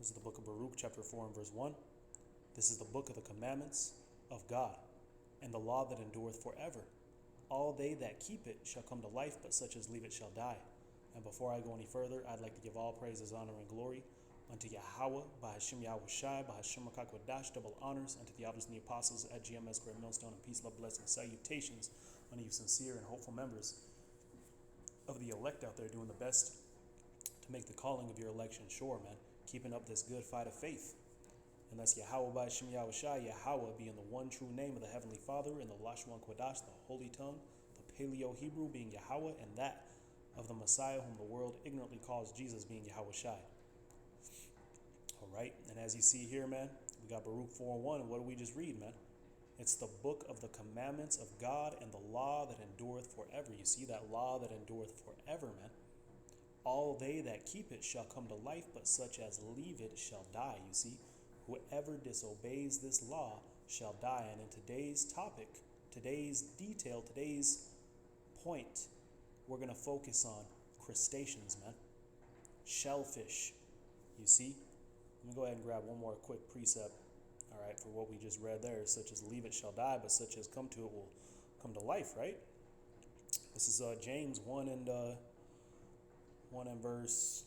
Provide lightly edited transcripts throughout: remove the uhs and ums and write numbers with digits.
This is the book of Baruch, chapter 4 and verse 1. This is the book of the commandments of God, and the law that endureth forever. All they that keep it shall come to life, but such as leave it shall die. And before I go any further, I'd like to give all praises, honor, and glory unto Yahweh, by Hashem Yahweh Shai, by Hashem Rakakwadash, double honors unto the elders and the apostles at GMS Great Millstone, and peace, love, blessings, salutations unto you sincere and hopeful members of the elect out there doing the best to make the calling of your election sure, man. Keeping up this good fight of faith. And that's Yahweh by Hashem Yahweh Shai, Yahweh being the one true name of the Heavenly Father, and the Lashwan Kodash, the Holy Tongue, the Paleo-Hebrew being Yahweh, and that of the Messiah whom the world ignorantly calls Jesus being Yahweh Shai. All right, and as you see here, man, we got Baruch 4:1, and what do we just read, man? It's the book of the commandments of God and the law that endureth forever. You see that law that endureth forever, man. All they that keep it shall come to life, but such as leave it shall die. You see, whoever disobeys this law shall die. And in today's topic, today's detail, today's point, we're going to focus on crustaceans, man. Shellfish. You see? Let me go ahead and grab one more quick precept, all right, for what we just read there. Such as leave it shall die, but such as come to it will come to life, right? This is James 1 and verse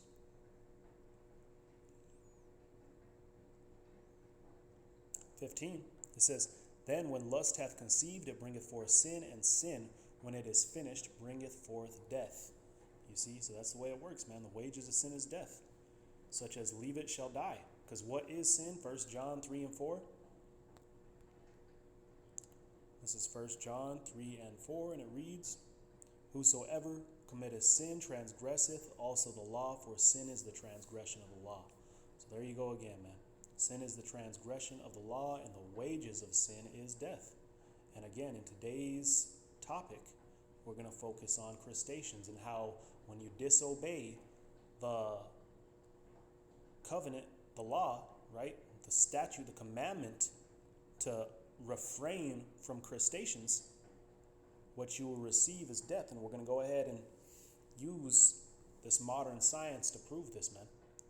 15. It says, Then when lust hath conceived, it bringeth forth sin, and sin, when it is finished, bringeth forth death. You see, so that's the way it works, man. The wages of sin is death. Such as leave it shall die. Because what is sin? 1 John 3 and 4. This is 1 John 3 and 4, and it reads, Whosoever committeth sin transgresseth also the law, for sin is the transgression of the law. So there you go again, man. Sin is the transgression of the law, and the wages of sin is death. And again, in today's topic, we're going to focus on crustaceans and how when you disobey the covenant, the law, right, the statute, the commandment to refrain from crustaceans, what you will receive is death. And we're going to go ahead and use this modern science to prove this, man,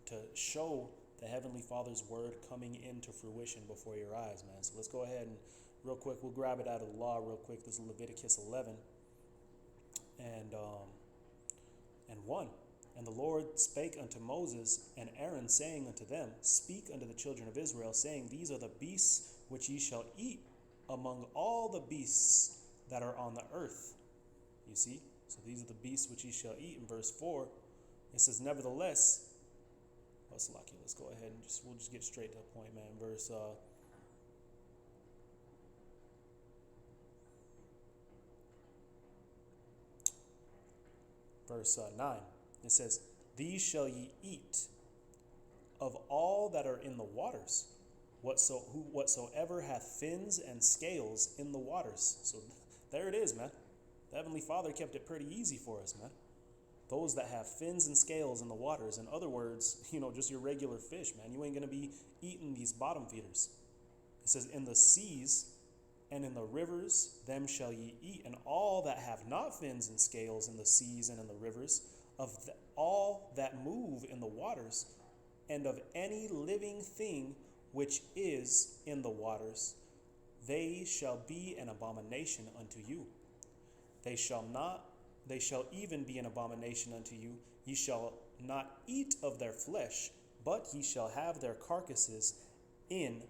to show the Heavenly Father's word coming into fruition before your eyes, man. So let's go ahead and real quick, we'll grab it out of the law real quick. This is Leviticus 11 and 1. And the Lord spake unto Moses and Aaron, saying unto them, Speak unto the children of Israel, saying, These are the beasts which ye shall eat among all the beasts that are on the earth. You see? So these are the beasts which ye shall eat. In verse 4, it says, Nevertheless, let's go ahead and we'll just get straight to the point, man. Verse 9, it says, These shall ye eat of all that are in the waters, whatsoever hath fins and scales in the waters. So there it is, man. The Heavenly Father kept it pretty easy for us, man. Those that have fins and scales in the waters. In other words, just your regular fish, man. You ain't going to be eating these bottom feeders. It says, In the seas and in the rivers, them shall ye eat. And all that have not fins and scales in the seas and in the rivers, all that move in the waters, and of any living thing which is in the waters, they shall be an abomination unto you. They shall even be an abomination unto you. Ye shall not eat of their flesh, but ye shall have their carcasses in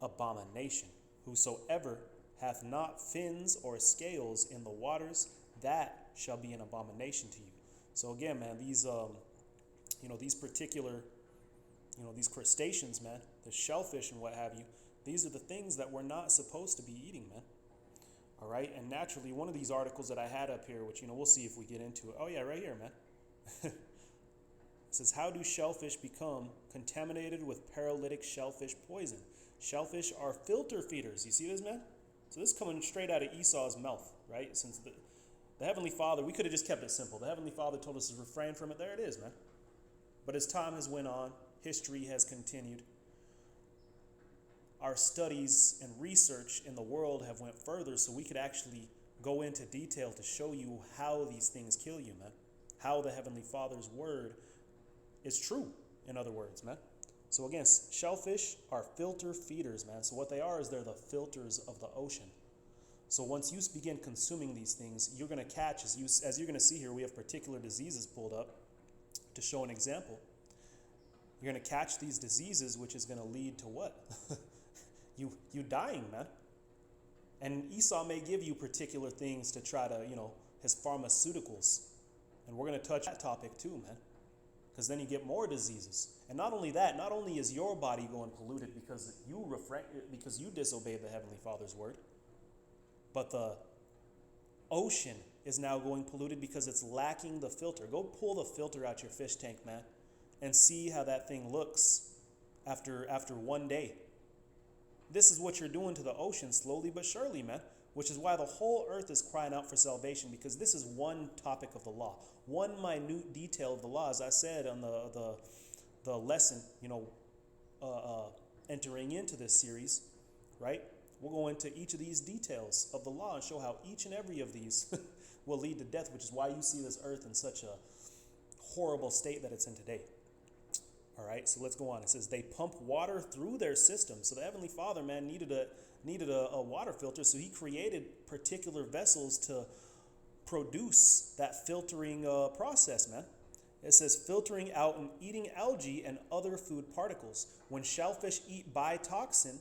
abomination. Whosoever hath not fins or scales in the waters, that shall be an abomination to you. So again, man, these particular, these crustaceans, man, the shellfish and what have you, these are the things that we're not supposed to be eating, man. All right, and naturally, one of these articles that I had up here, which, we'll see if we get into it. Oh, yeah, right here, man. It says, How do shellfish become contaminated with paralytic shellfish poison? Shellfish are filter feeders. You see this, man? So this is coming straight out of Esau's mouth, right? Since the Heavenly Father, we could have just kept it simple. The Heavenly Father told us to refrain from it. There it is, man. But as time has went on, history has continued. Our studies and research in the world have went further, so we could actually go into detail to show you how these things kill you, man. How the Heavenly Father's word is true, in other words, man. So again, shellfish are filter feeders, man. So what they are is they're the filters of the ocean. So once you begin consuming these things, you're going to catch, as you're going to see here, we have particular diseases pulled up to show an example. You're going to catch these diseases, which is going to lead to what? you dying, man. And Esau may give you particular things to try to, his pharmaceuticals. And we're going to touch that topic too, man. Because then you get more diseases. And not only that, not only is your body going polluted because you disobeyed the Heavenly Father's word, but the ocean is now going polluted because it's lacking the filter. Go pull the filter out your fish tank, man, and see how that thing looks after one day. This is what you're doing to the ocean slowly but surely, man, which is why the whole earth is crying out for salvation, because this is one topic of the law. One minute detail of the law, as I said on the lesson, entering into this series, right? We'll go into each of these details of the law and show how each and every of these will lead to death, which is why you see this earth in such a horrible state that it's in today. All right, so let's go on. It says they pump water through their system. So the Heavenly Father, man, needed a water filter, so he created particular vessels to produce that filtering process, man. It says filtering out and eating algae and other food particles. When shellfish eat biotoxin,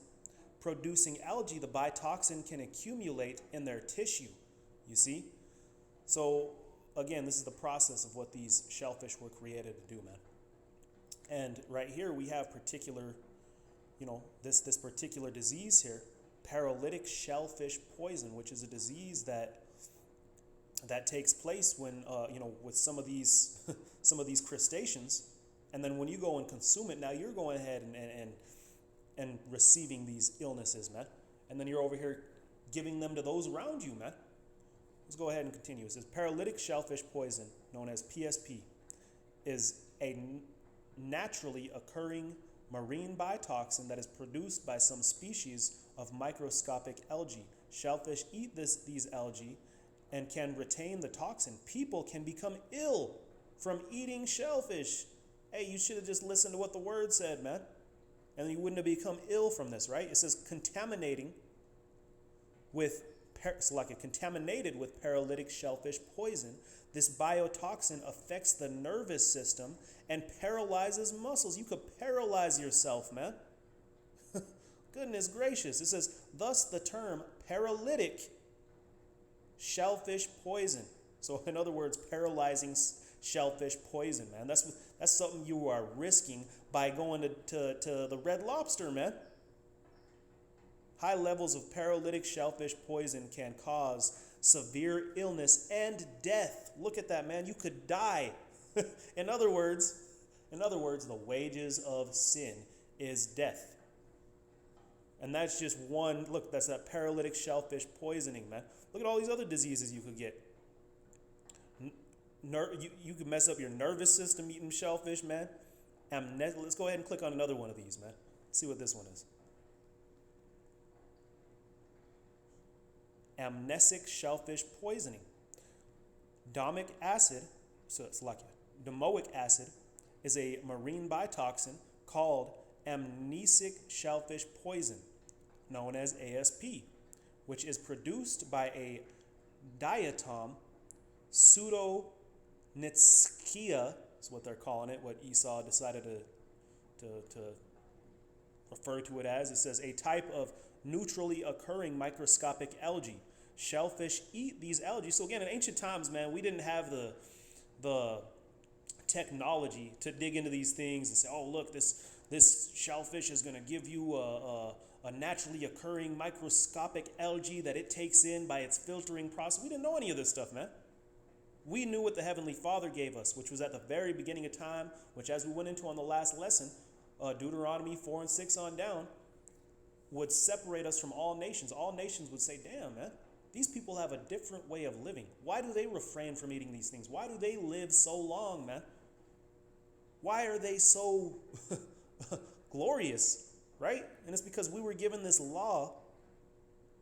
producing algae, the biotoxin can accumulate in their tissue, you see? So again, this is the process of what these shellfish were created to do, man. And right here we have particular, this particular disease here, paralytic shellfish poison, which is a disease that takes place when, with some of these crustaceans. And then when you go and consume it, now you're going ahead and receiving these illnesses, man. And then you're over here giving them to those around you, man. Let's go ahead and continue. It says paralytic shellfish poison, known as PSP, is a naturally occurring marine biotoxin that is produced by some species of microscopic algae. Shellfish eat these algae and can retain the toxin. People can become ill from eating shellfish. Hey, you should have just listened to what the word said, man. And you wouldn't have become ill from this, right? It says contaminated with paralytic shellfish poison. This biotoxin affects the nervous system and paralyzes muscles. You could paralyze yourself, man. Goodness gracious. It says, thus the term paralytic shellfish poison. So in other words, paralyzing shellfish poison, man. That's something you are risking by going to the Red Lobster, man. High levels of paralytic shellfish poison can cause severe illness and death. Look at that, man. You could die. In other words, the wages of sin is death. And that's just one. Look, that's that paralytic shellfish poisoning, man. Look at all these other diseases you could get. You could mess up your nervous system eating shellfish, man. Let's go ahead and click on another one of these, man. Let's see what this one is. Amnesic shellfish poisoning. Domoic acid is a marine biotoxin called amnesic shellfish poison, known as ASP, which is produced by a diatom, pseudonitschia is what they're calling it, what Esau decided to refer to it as. It says a type of neutrally occurring microscopic algae. Shellfish eat these algae. So again, in ancient times, man, we didn't have the technology to dig into these things and say, oh, look, this shellfish is going to give you a naturally occurring microscopic algae that it takes in by its filtering process. We didn't know any of this stuff, man. We knew what the Heavenly Father gave us, which was at the very beginning of time, which, as we went into on the last lesson, Deuteronomy 4 and 6 on down, would separate us from all nations. All nations would say, damn, man, these people have a different way of living. Why do they refrain from eating these things? Why do they live so long, man? Why are they so glorious, right? And it's because we were given this law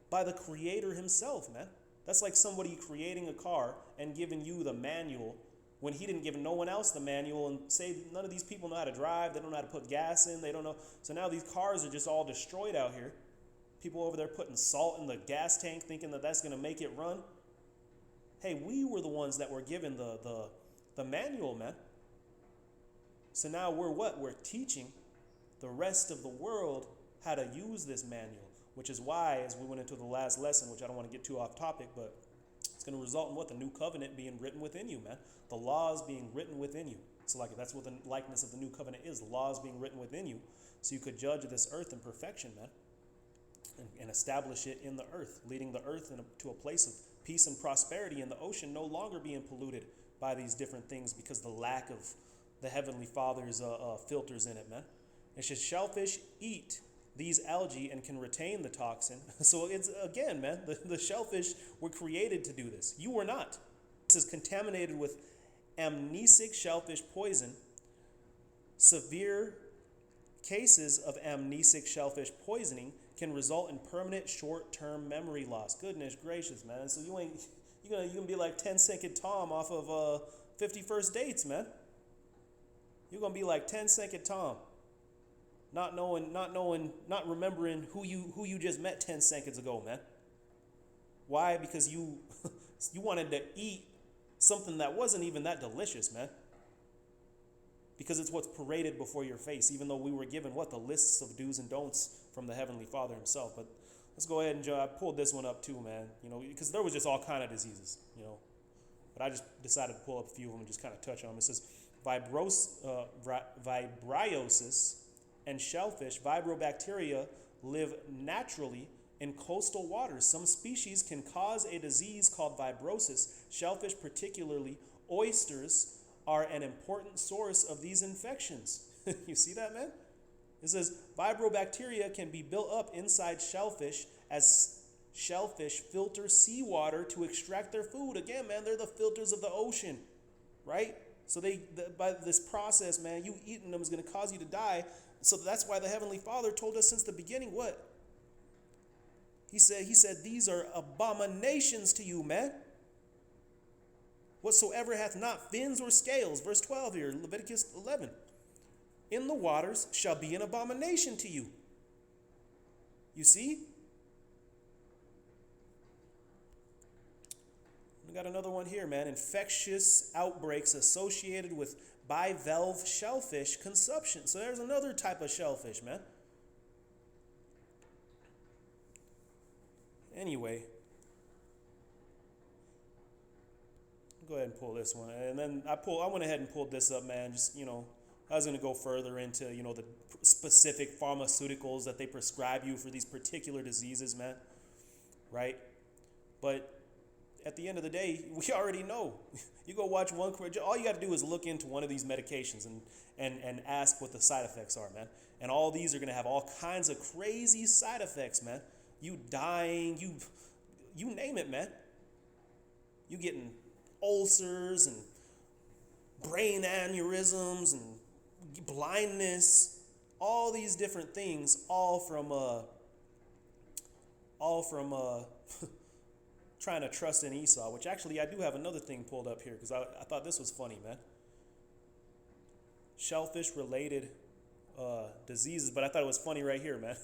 by the Creator himself, man. That's like somebody creating a car and giving you the manual when he didn't give no one else the manual and say none of these people know how to drive, they don't know how to put gas in, they don't know. So now these cars are just all destroyed out here. People over there putting salt in the gas tank thinking that that's going to make it run. Hey, we were the ones that were given the manual, man. So now we're what? We're teaching the rest of the world how to use this manual, which is why, as we went into the last lesson, which I don't want to get too off topic, but it's going to result in what? The new covenant being written within you, man. The laws being written within you. So like that's what the likeness of the new covenant is. The laws being written within you. So you could judge this earth in perfection, man. And establish it in the earth, leading the earth to a place of peace and prosperity, and the ocean no longer being polluted by these different things because the lack of the Heavenly Father's filters in it, man. It says shellfish eat these algae and can retain the toxin. So it's, again, man, the shellfish were created to do this. You were not. This is contaminated with amnesic shellfish poison. Severe cases of amnesic shellfish poisoning can result in permanent short-term memory loss. Goodness gracious, man. So you're gonna be like 10-second Tom off of 50 First Dates, man. You're gonna be like 10-second Tom. Not remembering who you just met 10 seconds ago, man. Why? Because you wanted to eat something that wasn't even that delicious, man. Because it's what's paraded before your face, even though we were given what? The lists of do's and don'ts from the Heavenly Father himself. But let's go ahead and I pulled this one up too, man. Because there was just all kind of diseases, But I just decided to pull up a few of them and just kind of touch on them. It says vibriosis and shellfish, vibrobacteria, live naturally in coastal waters. Some species can cause a disease called fibrosis. Shellfish, particularly oysters, are an important source of these infections. You see that, man? It says vibrobacteria can be built up inside shellfish as shellfish filter seawater to extract their food. Again, man, they're the filters of the ocean, right? So by this process, man, you eating them is going to cause you to die. So that's why the Heavenly Father told us since the beginning what? He said, these are abominations to you, man. Whatsoever hath not fins or scales, verse 12 here, Leviticus 11, in the waters shall be an abomination to you. You see? We got another one here, man. Infectious outbreaks associated with bivalve shellfish consumption. So there's another type of shellfish, man. Anyway, go ahead and pull this one. And then I went ahead and pulled this up, man. Just, I was going to go further into, the specific pharmaceuticals that they prescribe you for these particular diseases, man. Right? But at the end of the day, we already know. You go watch one, all you got to do is look into one of these medications and ask what the side effects are, man. And all these are going to have all kinds of crazy side effects, man. You dying, you name it, man. You getting ulcers and brain aneurysms and blindness, all these different things, all from trying to trust in Esau, which actually I do have another thing pulled up here because I thought this was funny, man. Shellfish-related diseases, but I thought it was funny right here, man.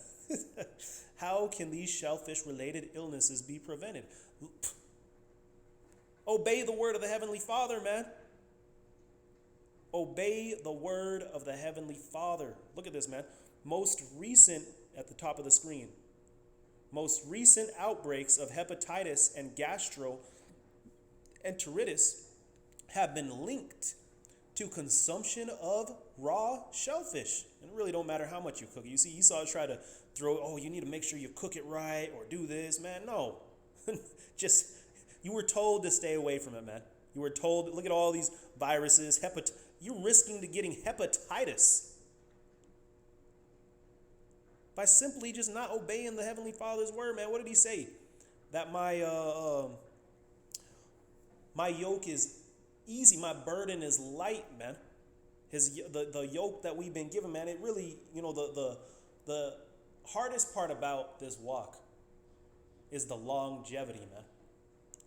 How can these shellfish-related illnesses be prevented? Obey the word of the Heavenly Father, man. Obey the word of the Heavenly Father. Look at this, man. Most recent, at the top of the screen, most recent outbreaks of hepatitis and gastroenteritis have been linked to consumption of raw shellfish. And it really don't matter how much you cook it. You see, Esau try to throw, you need to make sure you cook it right or do this. Man, no. You were told to stay away from it, man. You were told, look at all these viruses, you're risking to getting hepatitis by simply just not obeying the Heavenly Father's word, man. What did he say? That my yoke is easy, my burden is light, man. The yoke that we've been given, man, it really, the hardest part about this walk is the longevity, man.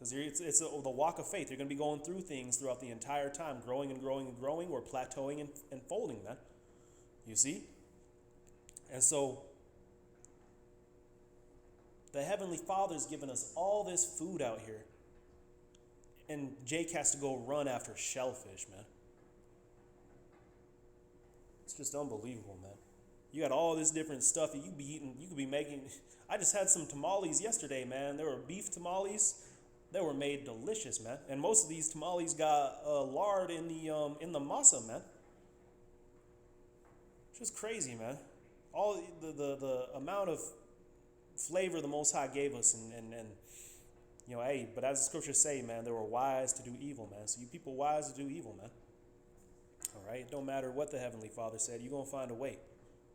Because the walk of faith. You're going to be going through things throughout the entire time, growing and growing and growing, or plateauing and folding, man. You see? And so the Heavenly Father's given us all this food out here. And Jake has to go run after shellfish, man. It's just unbelievable, man. You got all this different stuff that you be eating. You could be making. I just had some tamales yesterday, man. There were beef tamales. They were made delicious, man. And most of these tamales got lard in the masa, man. Just crazy, man. All the amount of flavor the Most High gave us, and hey, but as the scriptures say, man, they were wise to do evil, man. So you people wise to do evil, man. All right, it don't matter what the Heavenly Father said, you're gonna find a way.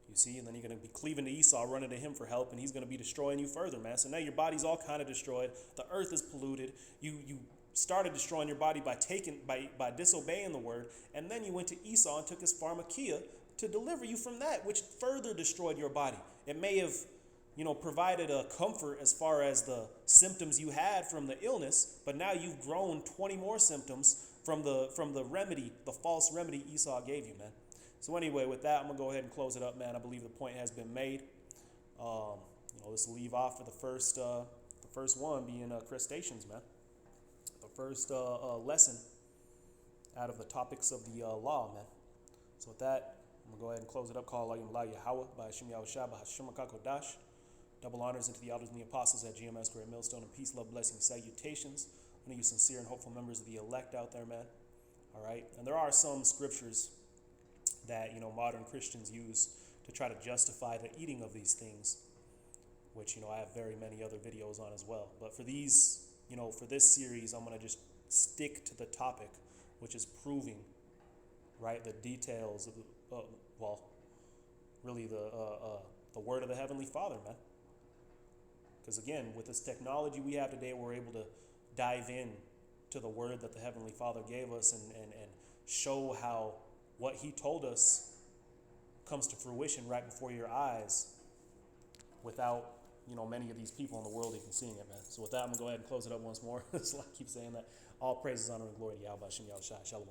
You see, and then you're gonna be cleaving to Esau, running to him for help, and he's gonna be destroying you further, man. So now your body's all kind of destroyed. The earth is polluted. You started destroying your body by disobeying the word, and then you went to Esau and took his pharmakia to deliver you from that, which further destroyed your body. It may have, provided a comfort as far as the symptoms you had from the illness, but now you've grown 20 more symptoms from the remedy, the false remedy Esau gave you, man. So anyway, with that, I'm gonna go ahead and close it up, man. I believe the point has been made. Let's leave off for the first one being crustaceans, man. The first lesson out of the topics of the law, man. So with that, I'm gonna go ahead and close it up. Call Allah Yahweh by Hashem Yahushua by Hashem HaKadosh. Double honors into the elders and the apostles at GMS Great Millstone, and peace, love, blessings, salutations unto you sincere and hopeful members of the elect out there, man. All right, and there are some scriptures that modern Christians use to try to justify the eating of these things, which I have very many other videos on as well. But for these, for this series, I'm gonna just stick to the topic, which is proving, right, the details of really the word of the Heavenly Father, man. Because again, with this technology we have today, we're able to dive in to the word that the Heavenly Father gave us and show how what he told us comes to fruition right before your eyes without, many of these people in the world even seeing it, man. So with that, I'm going to go ahead and close it up once more. So I keep saying that. All praises, honor, and glory to Yahweh, Shem Yahushua. Shalom.